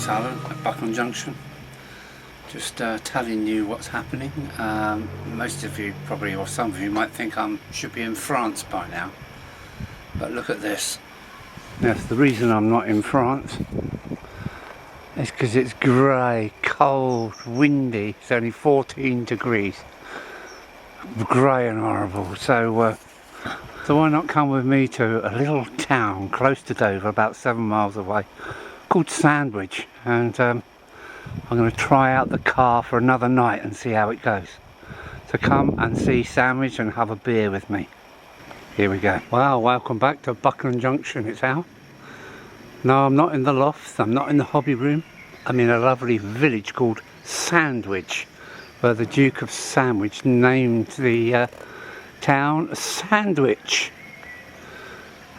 Alan at Buckingham Junction. Just telling you what's happening. Most of you probably, or some of you might think I should be in France by now, but look at this. Yes, the reason I'm not in France is because it's grey, cold, windy. It's only 14 degrees, grey and horrible. So why not come with me to a little town close to Dover, about 7 miles away, called Sandwich, and I'm going to try out the car for another night and see how it goes. So come and see Sandwich and have a beer with me. Here we go. Wow, welcome back to Buckingham Junction. It's out. No, I'm not in the lofts, I'm not in the hobby room. I'm in a lovely village called Sandwich, where the Duke of Sandwich named the town Sandwich.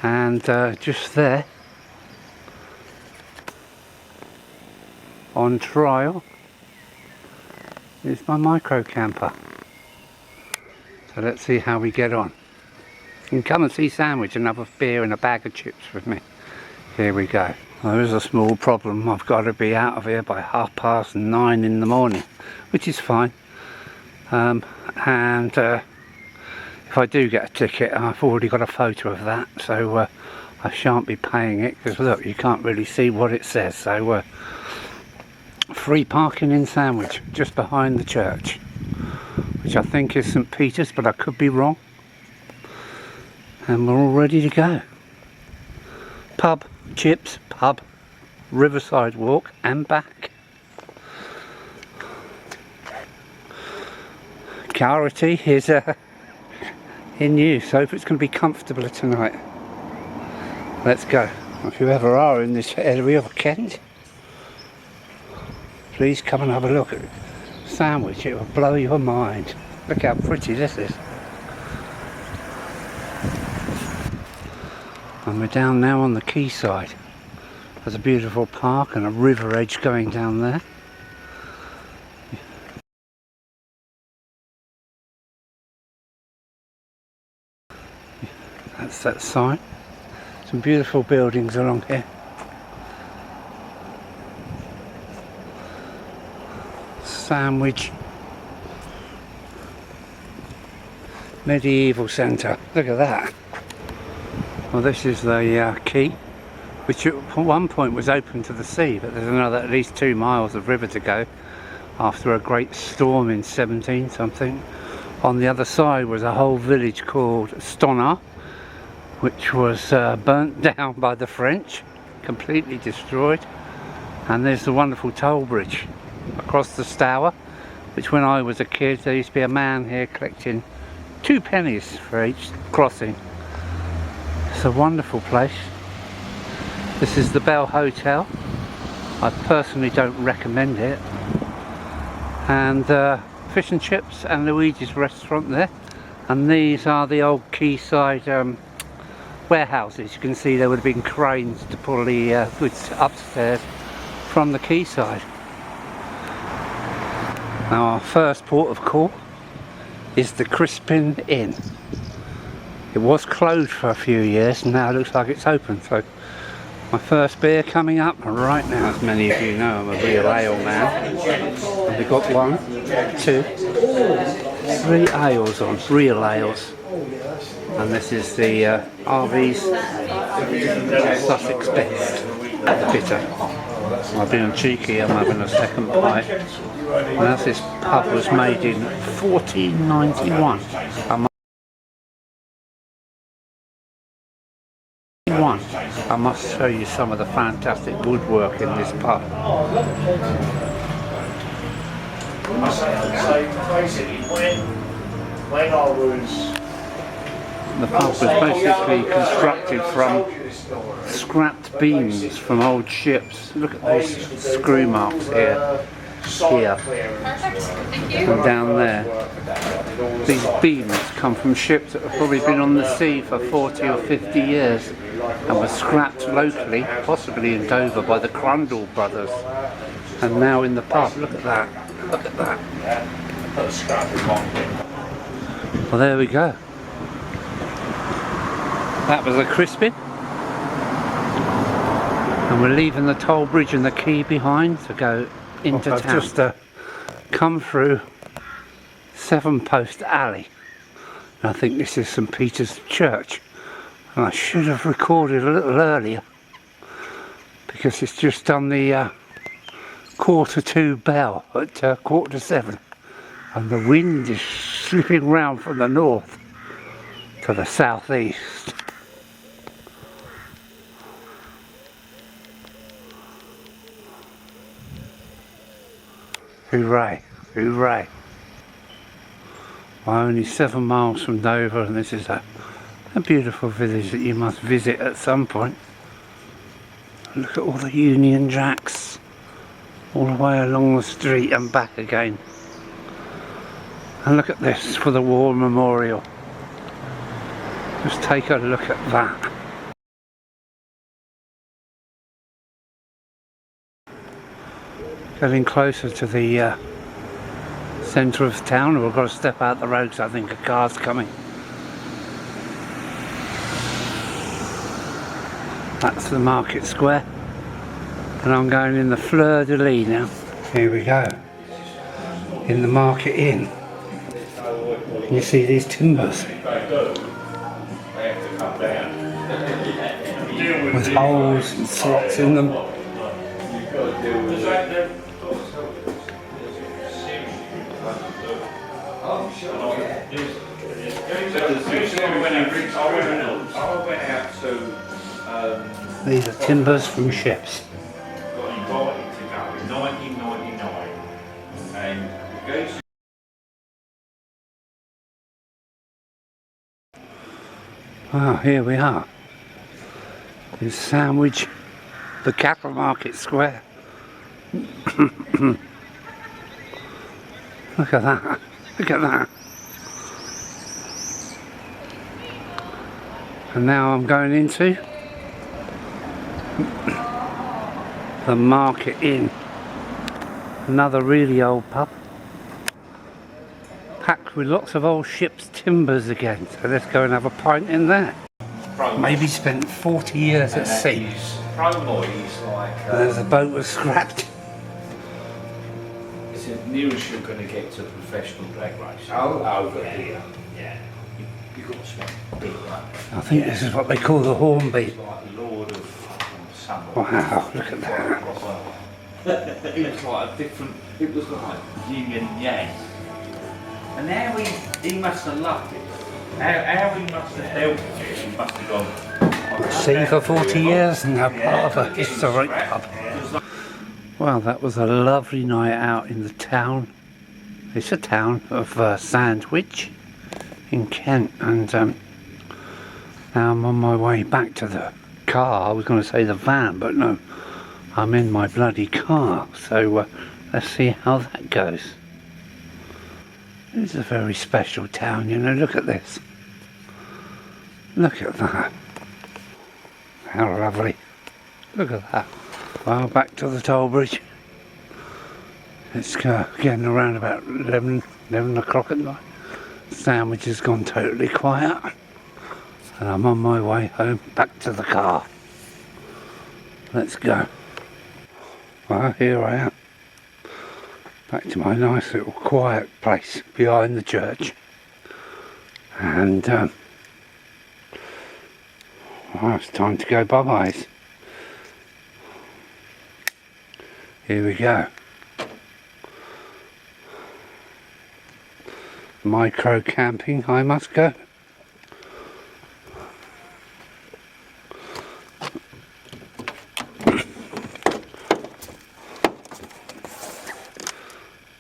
And just there, on trial, is my micro camper. So let's see how we get on. You can come and see Sandwich and have a beer and a bag of chips with me. Here we go. Well, there is a small problem. I've got to be out of here by 9:30 in the morning, which is fine. And if I do get a ticket, I've already got a photo of that, so I shan't be paying it, because look, you can't really see what it says. So free parking in Sandwich, just behind the church, which I think is St Peter's, but I could be wrong. And we're all ready to go. Pub, chips, pub, Riverside Walk and back. Clarity is in use. Hope it's going to be comfortable tonight. Let's go. If you ever are in this area of Kent, please come and have a look at Sandwich. It will blow your mind. Look how pretty this is. And we're down now on the quayside. There's a beautiful park and a river edge going down there. That's that sign. Some beautiful buildings along here. Sandwich Medieval Centre. Look at that. Well, this is the Quay, which at one point was open to the sea, but there's another at least 2 miles of river to go after a great storm in 17 something. On the other side was a whole village called Stonard, which was burnt down by the French, completely destroyed. And there's the wonderful toll bridge across the Stour, which when I was a kid there used to be a man here collecting 2 pennies for each crossing. It's a wonderful place. This is the Bell Hotel. I personally don't recommend it. And fish and chips and Luigi's restaurant there. And these are the old quayside warehouses. You can see there would have been cranes to pull the goods upstairs from the quayside. Now our first port of call is the Crispen Inn. It was closed for a few years and now it looks like it's open. So my first beer coming up right now. As many of you know, I'm a real ale man. And we've got 1, 2, 3 ales on, real ales. And this is the RV's Sussex Best bitter. I've been cheeky, I'm having a second pint. And as this pub was made in 1491. I must show you some of the fantastic woodwork in this pub. The pub was basically constructed from scrapped beams from old ships. Look at those screw marks here, and down there. These beams come from ships that have probably been on the sea for 40 or 50 years and were scrapped locally, possibly in Dover, by the Crundle brothers, and now in the pub. Look at that, look at that. Well, there we go. That was a Crispen. And we're leaving the toll bridge and the quay behind to go into town. I've just come through Seven Post Alley. And I think this is St Peter's Church. And I should have recorded a little earlier because it's just done the 2:15 bell at 7:15. And the wind is slipping round from the north to the southeast. Hooray, hooray. We're only 7 miles from Dover, and this is a beautiful village that you must visit at some point. Look at all the Union Jacks all the way along the street and back again. And look at this for the War Memorial. Just take a look at that. Getting closer to the centre of town. We've got to step out the road because I think a car's coming. That's the market square. And I'm going in the Fleur de Lis now. Here we go. In the market inn. Can you see these timbers? With holes and slots in them. These are timbers from ships. Ah, here we are. In Sandwich, the cattle market square. Look at that. Look at that. And now I'm going into the Market Inn. Another really old pub. Packed with lots of old ship's timbers again. So let's go and have a pint in there. Maybe spent 40 years at sea. There's a boat was scrapped. It's the nearest you're going to get to a professional drag race. Over here. Yeah. You've got to spend big money. I think this is what they call the Hornby. It's like Lord of Summer. Wow, look at that. It was like a different, it was like yin and yang. And how he must have loved it. How he must have helped it. He must have gone. Sea for 40 years and now part of a historic pub. Well, that was a lovely night out in the town. It's a town of Sandwich in Kent, and now I'm on my way back to the car. I was going to say the van, but no, I'm in my bloody car. So let's see how that goes. It's a very special town, you know. Look at this. Look at that. How lovely. Look at that. Well, back to the toll bridge. It's getting around about 11 o'clock at night. Sandwich has gone totally quiet. And I'm on my way home, back to the car. Let's go. Well, here I am. Back to my nice little quiet place behind the church. And well, it's time to go bye-byes. Here we go. Micro camping, I must go.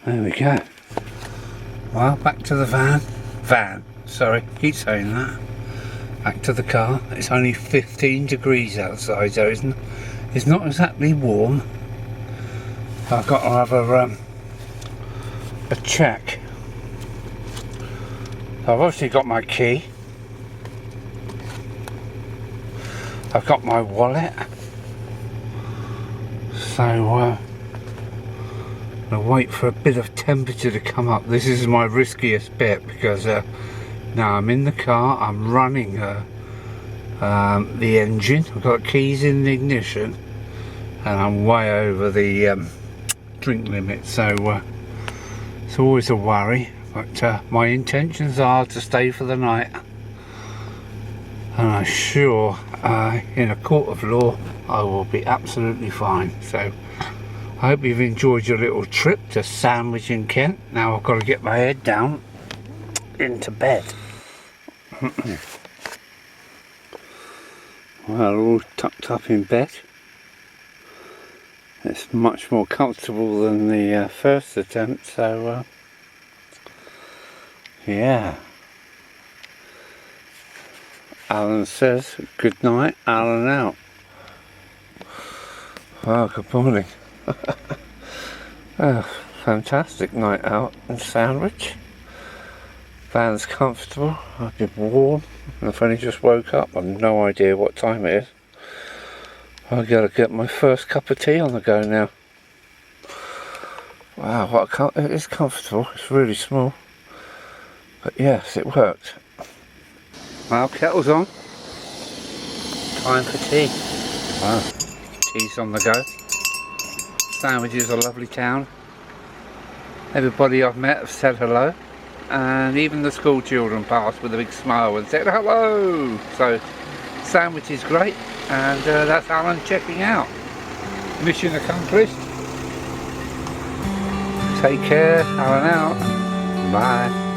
There we go. Well, back to the van, sorry, keep saying that. Back to the car. It's only 15 degrees outside, so it's not exactly warm. I've got to have a check. I've obviously got my key. I've got my wallet. So I'll wait for a bit of temperature to come up. This is my riskiest bit because now I'm in the car, I'm running the engine. I've got keys in the ignition and I'm way over the drink limit, so it's always a worry, but my intentions are to stay for the night, and I'm sure in a court of law I will be absolutely fine. So I hope you've enjoyed your little trip to Sandwich in Kent. Now I've got to get my head down into bed. Well, all tucked up in bed. It's much more comfortable than the first attempt, so yeah. Alan says good night, Alan out. Well, good morning. Fantastic night out in Sandwich. Van's comfortable, I've been warm, and I've only just woke up. I've no idea what time it is. I've got to get my first cup of tea on the go now. Wow, it is comfortable. It's really small, but yes, it worked. Well, kettle's on. Time for tea. Wow, tea's on the go. Sandwich is a lovely town. Everybody I've met have said hello, and even the school children passed with a big smile and said hello. So Sandwich is great, and that's Alan checking out. Mission accomplished. Take care, Alan out. Bye.